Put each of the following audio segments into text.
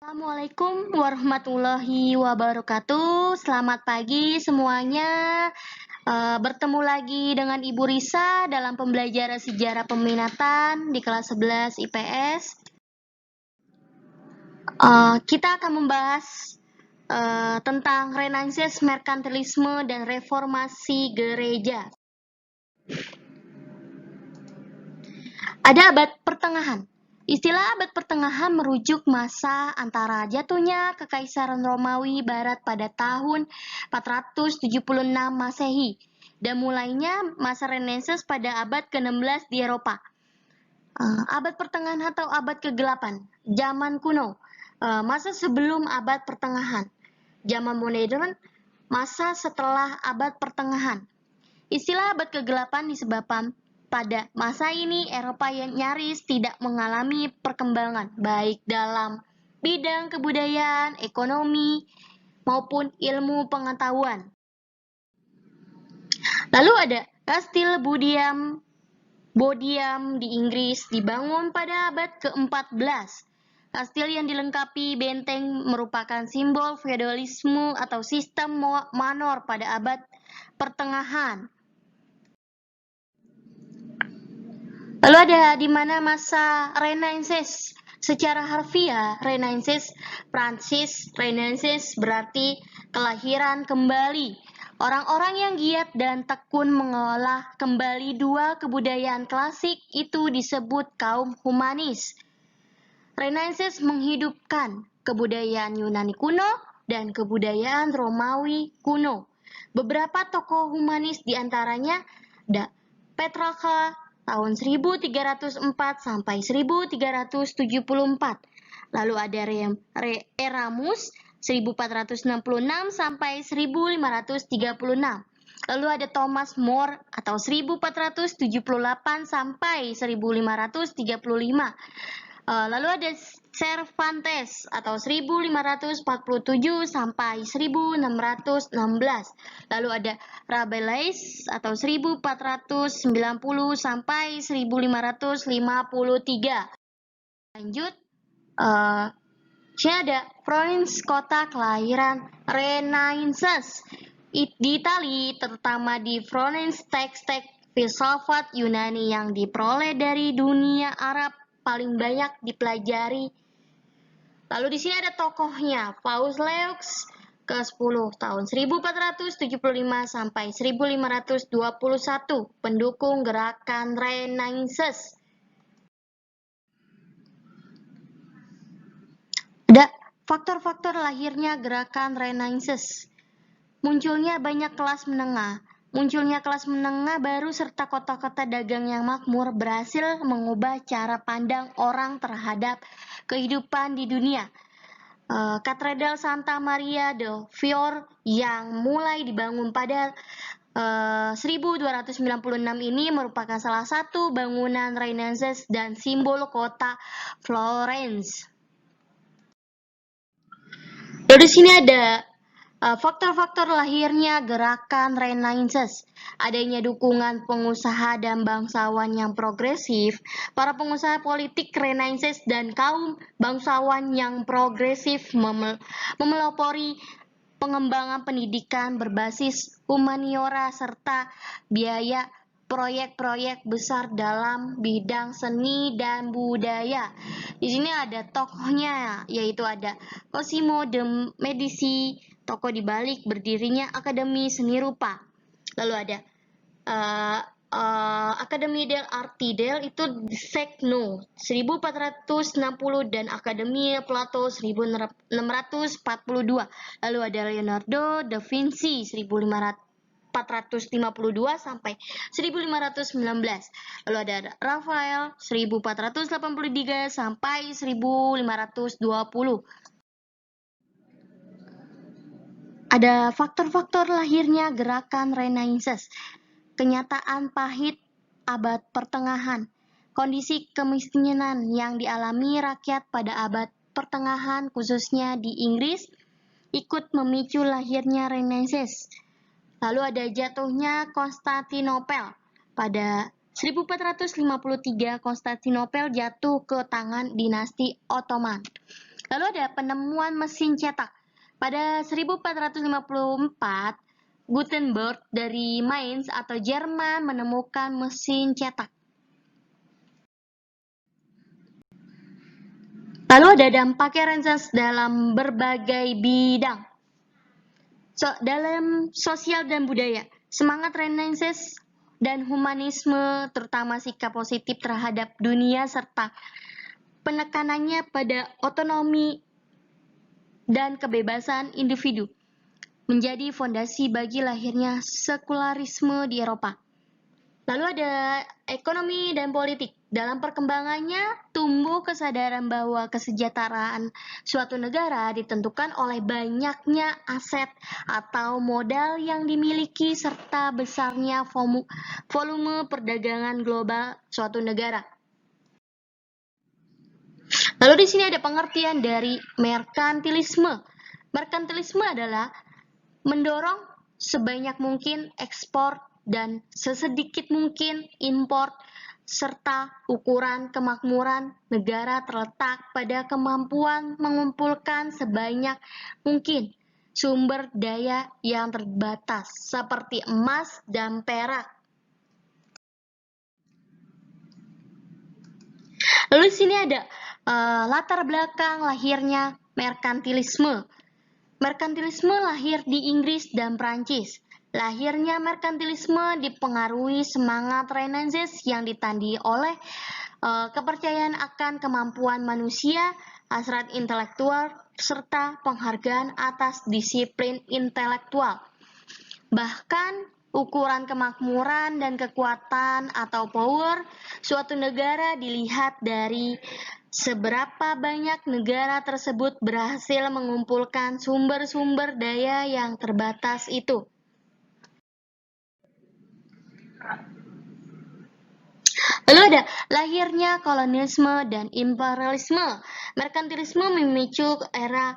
Assalamualaikum warahmatullahi wabarakatuh. Selamat pagi semuanya. Bertemu lagi dengan Ibu Risa dalam pembelajaran sejarah peminatan di kelas 11 IPS. Kita akan membahas tentang Renaissance, merkantilisme, dan reformasi gereja. Ada abad pertengahan. Istilah abad pertengahan merujuk masa antara jatuhnya Kekaisaran Romawi Barat pada tahun 476 Masehi dan mulainya masa Renaissance pada abad ke-16 di Eropa. Abad pertengahan atau abad kegelapan, zaman kuno, masa sebelum abad pertengahan, zaman modern, masa setelah abad pertengahan. Istilah abad kegelapan disebabkan pada masa ini Eropa yang nyaris tidak mengalami perkembangan baik dalam bidang kebudayaan, ekonomi, maupun ilmu pengetahuan. Lalu ada Kastil Bodiam di Inggris dibangun pada abad ke-14. Kastil yang dilengkapi benteng merupakan simbol feodalisme atau sistem manor pada abad pertengahan. Lalu ada di mana masa Renaissance? Secara harfiah, Renaissance Prancis, Renaissance berarti kelahiran kembali. Orang-orang yang giat dan tekun mengolah kembali dua kebudayaan klasik itu disebut kaum humanis. Renaissance menghidupkan kebudayaan Yunani kuno dan kebudayaan Romawi kuno. Beberapa tokoh humanis diantaranya ada Petrarca tahun 1304 sampai 1374. Lalu ada Eramus 1466 sampai 1536. Lalu ada Thomas More atau 1478 sampai 1535. Lalu ada Cervantes atau 1547 sampai 1616. Lalu ada Rabelais atau 1490 sampai 1553. Lanjut, sini ada Florence, kota kelahiran Renaissance. Di Italia, terutama di Florence, teks-teks filsafat Yunani yang diperoleh dari dunia Arab paling banyak dipelajari. Lalu di sini ada tokohnya, Paus Leux ke-10 tahun 1475 sampai 1521, pendukung gerakan Renaissance. Ada faktor-faktor lahirnya gerakan Renaissance. Munculnya banyak kelas menengah. Munculnya kelas menengah baru serta kota-kota dagang yang makmur berhasil mengubah cara pandang orang terhadap kehidupan di dunia. Katedral Santa Maria del Fiore yang mulai dibangun pada 1296 ini merupakan salah satu bangunan Renaissance dan simbol kota Florence. Dari sini ada faktor-faktor lahirnya gerakan Renaissance, adanya dukungan pengusaha dan bangsawan yang progresif. Para pengusaha politik Renaissance dan kaum bangsawan yang progresif memelopori pengembangan pendidikan berbasis humaniora serta biaya proyek-proyek besar dalam bidang seni dan budaya. Di sini ada tokohnya, yaitu ada Cosimo de Medici, tokoh di balik berdirinya Akademi Seni Rupa. Lalu ada Akademi del Arte itu Secno 1460 dan Akademi Plato 1642. Lalu ada Leonardo da Vinci 1452 sampai 1519. Lalu ada Rafael 1483 sampai 1520. Ada faktor-faktor lahirnya gerakan Renaissance. Kenyataan pahit abad pertengahan. Kondisi kemiskinan yang dialami rakyat pada abad pertengahan khususnya di Inggris ikut memicu lahirnya Renaissance. Lalu ada jatuhnya Konstantinopel. Pada 1453 Konstantinopel jatuh ke tangan dinasti Ottoman. Lalu ada penemuan mesin cetak. Pada 1454, Gutenberg dari Mainz atau Jerman menemukan mesin cetak. Lalu ada dampaknya Renaissance dalam berbagai bidang. Dalam sosial dan budaya, semangat Renaissance dan humanisme, terutama sikap positif terhadap dunia serta penekanannya pada otonomi dan kebebasan individu, menjadi fondasi bagi lahirnya sekularisme di Eropa. Lalu ada ekonomi dan politik. Dalam perkembangannya, tumbuh kesadaran bahwa kesejahteraan suatu negara ditentukan oleh banyaknya aset atau modal yang dimiliki serta besarnya volume perdagangan global suatu negara. Lalu di sini ada pengertian dari merkantilisme. Merkantilisme adalah mendorong sebanyak mungkin ekspor dan sesedikit mungkin impor, serta ukuran kemakmuran negara terletak pada kemampuan mengumpulkan sebanyak mungkin sumber daya yang terbatas, seperti emas dan perak. Lalu di sini ada latar belakang lahirnya merkantilisme. Merkantilisme lahir di Inggris dan Prancis. Lahirnya merkantilisme dipengaruhi semangat Renaissance yang ditandai oleh kepercayaan akan kemampuan manusia, hasrat intelektual, serta penghargaan atas disiplin intelektual. Bahkan ukuran kemakmuran dan kekuatan atau power suatu negara dilihat dari seberapa banyak negara tersebut berhasil mengumpulkan sumber-sumber daya yang terbatas itu. Lalu ada lahirnya kolonialisme dan imperialisme. Merkantilisme memicu era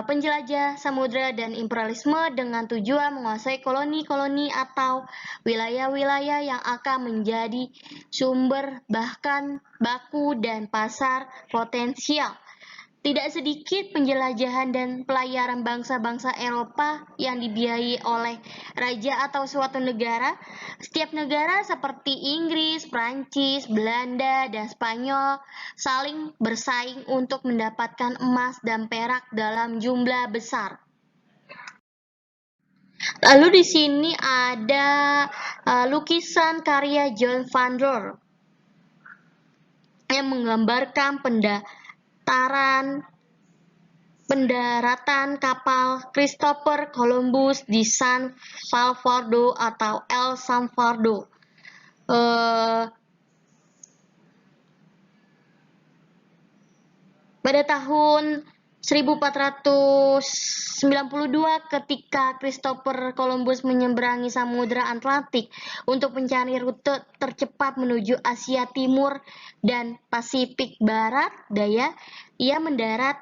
penjelajah samudra dan imperialisme dengan tujuan menguasai koloni-koloni atau wilayah-wilayah yang akan menjadi sumber bahkan baku dan pasar potensial. Tidak sedikit penjelajahan dan pelayaran bangsa-bangsa Eropa yang dibiayai oleh raja atau suatu negara. Setiap negara seperti Inggris, Prancis, Belanda, dan Spanyol saling bersaing untuk mendapatkan emas dan perak dalam jumlah besar. Lalu di sini ada lukisan karya John van Roar yang menggambarkan pendaratan kapal Christopher Columbus di San Salvador atau El Salvador. Pada tahun 1492 ketika Christopher Columbus menyeberangi Samudra Atlantik untuk mencari rute tercepat menuju Asia Timur dan Pasifik Barat Daya, ia mendarat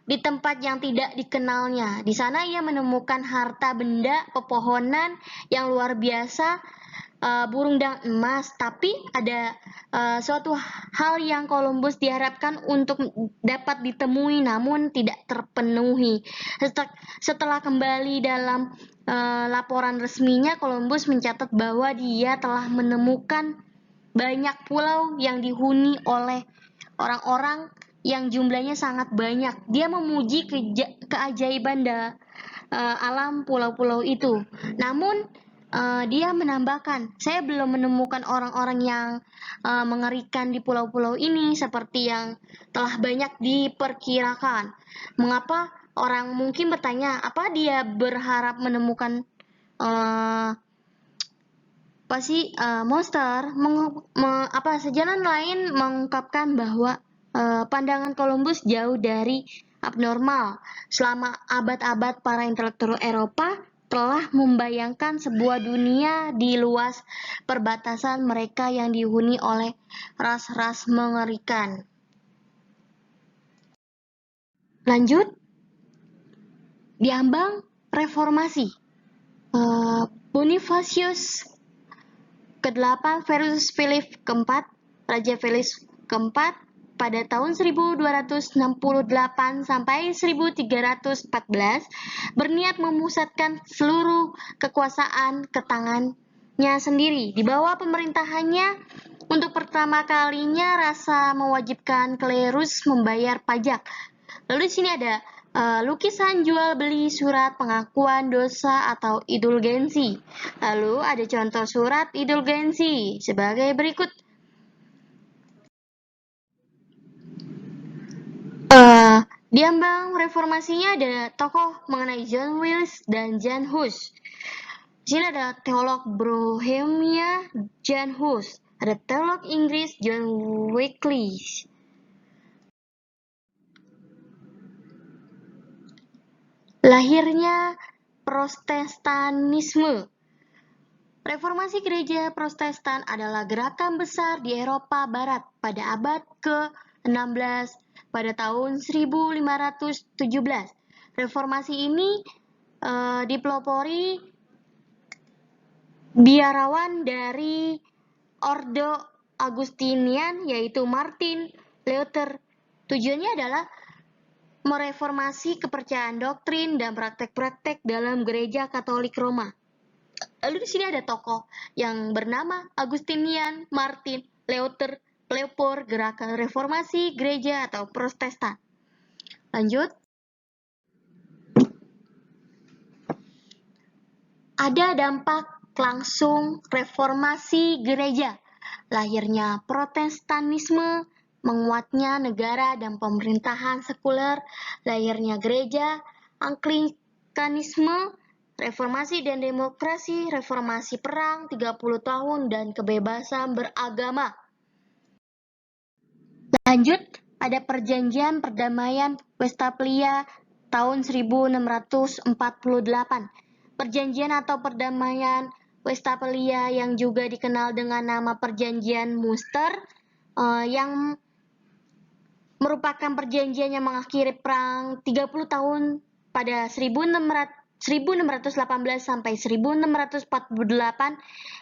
di tempat yang tidak dikenalnya. Di sana ia menemukan harta benda pepohonan yang luar biasa, burung dan emas, tapi ada suatu hal yang Columbus diharapkan untuk dapat ditemui namun tidak terpenuhi. Setelah kembali dalam laporan resminya, Columbus mencatat bahwa dia telah menemukan banyak pulau yang dihuni oleh orang-orang yang jumlahnya sangat banyak. Dia memuji keajaiban alam pulau-pulau itu. Namun dia menambahkan, saya belum menemukan orang-orang yang mengerikan di pulau-pulau ini seperti yang telah banyak diperkirakan. Mengapa orang mungkin bertanya, apa dia berharap menemukan monster? Sejalan lain mengungkapkan bahwa pandangan Columbus jauh dari abnormal. Selama abad-abad, para intelektual Eropa telah membayangkan sebuah dunia di luas perbatasan mereka yang dihuni oleh ras-ras mengerikan. Lanjut, diambang reformasi. Bonifacius ke-8 versus Philip keempat, Raja Philip keempat pada tahun 1268 sampai 1314 berniat memusatkan seluruh kekuasaan ke tangannya sendiri. Di bawah pemerintahannya, untuk pertama kalinya rasa mewajibkan klerus membayar pajak. Lalu di sini ada lukisan jual beli surat pengakuan dosa atau indulgensi. Lalu ada contoh surat indulgensi sebagai berikut. Di ambang reformasinya ada tokoh mengenai John Wills dan Jan Hus. Di sini ada teolog Bohemia Jan Hus, ada teolog Inggris John Wycliffe. Lahirnya Protestanisme. Reformasi gereja Protestan adalah gerakan besar di Eropa Barat pada abad ke-16 pada tahun 1517. Reformasi ini dipelopori biarawan dari Ordo Agustinian yaitu Martin Luther. Tujuannya adalah mereformasi kepercayaan doktrin dan praktek-praktek dalam gereja Katolik Roma. Lalu di sini ada tokoh yang bernama Agustinian Martin Luther, pelopor gerakan reformasi gereja atau Protestan. Lanjut. Ada dampak langsung reformasi gereja, lahirnya Protestanisme, menguatnya negara dan pemerintahan sekuler, lahirnya gereja Anglikanisme, reformasi dan demokrasi, reformasi perang 30 tahun dan kebebasan beragama. Lanjut, ada perjanjian perdamaian Westphalia tahun 1648. Perjanjian atau perdamaian Westphalia yang juga dikenal dengan nama Perjanjian Münster yang merupakan perjanjian yang mengakhiri perang 30 tahun pada 1618 sampai 1648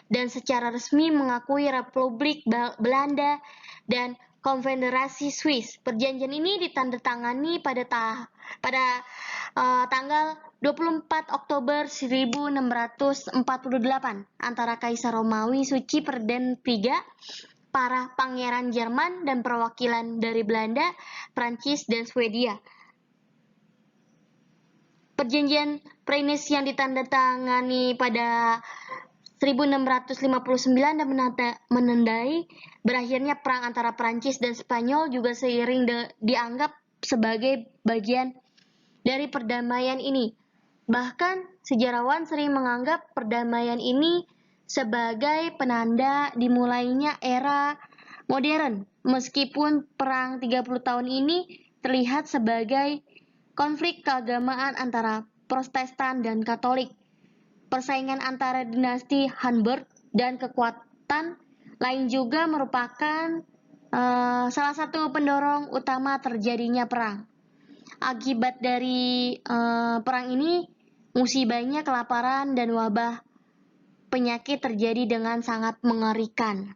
dan secara resmi mengakui Republik Belanda dan Konfederasi Swiss. Perjanjian ini ditandatangani pada tanggal 24 Oktober 1648 antara Kaisar Romawi Suci Ferdinand III, para pangeran Jerman, dan perwakilan dari Belanda, Prancis, dan Swedia. Perjanjian Prenis yang ditandatangani pada 1659 dan menandai berakhirnya perang antara Prancis dan Spanyol juga seiring dianggap sebagai bagian dari perdamaian ini. Bahkan sejarawan sering menganggap perdamaian ini sebagai penanda dimulainya era modern, meskipun perang 30 tahun ini terlihat sebagai konflik keagamaan antara Protestan dan Katolik. Persaingan antara dinasti Habsburg dan kekuatan lain juga merupakan salah satu pendorong utama terjadinya perang. Akibat dari perang ini, musibahnya kelaparan dan wabah penyakit terjadi dengan sangat mengerikan.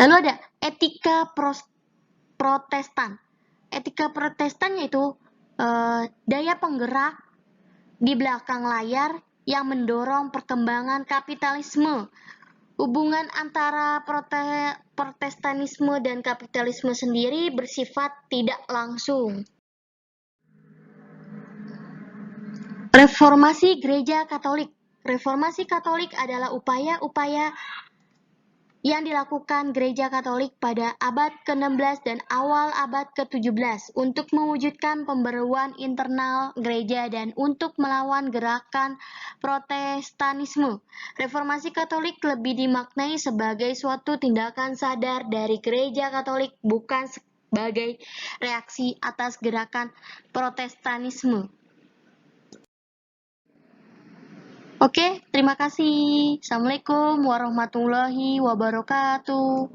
Lalu ada etika Protestan. Etika Protestan yaitu daya penggerak di belakang layar yang mendorong perkembangan kapitalisme. Hubungan antara Protestanisme dan kapitalisme sendiri bersifat tidak langsung. Reformasi Gereja Katolik. Reformasi Katolik adalah upaya-upaya yang dilakukan Gereja Katolik pada abad ke-16 dan awal abad ke-17 untuk mewujudkan pembaruan internal gereja dan untuk melawan gerakan Protestanisme. Reformasi Katolik lebih dimaknai sebagai suatu tindakan sadar dari Gereja Katolik, bukan sebagai reaksi atas gerakan Protestanisme. Oke, terima kasih. Assalamualaikum warahmatullahi wabarakatuh.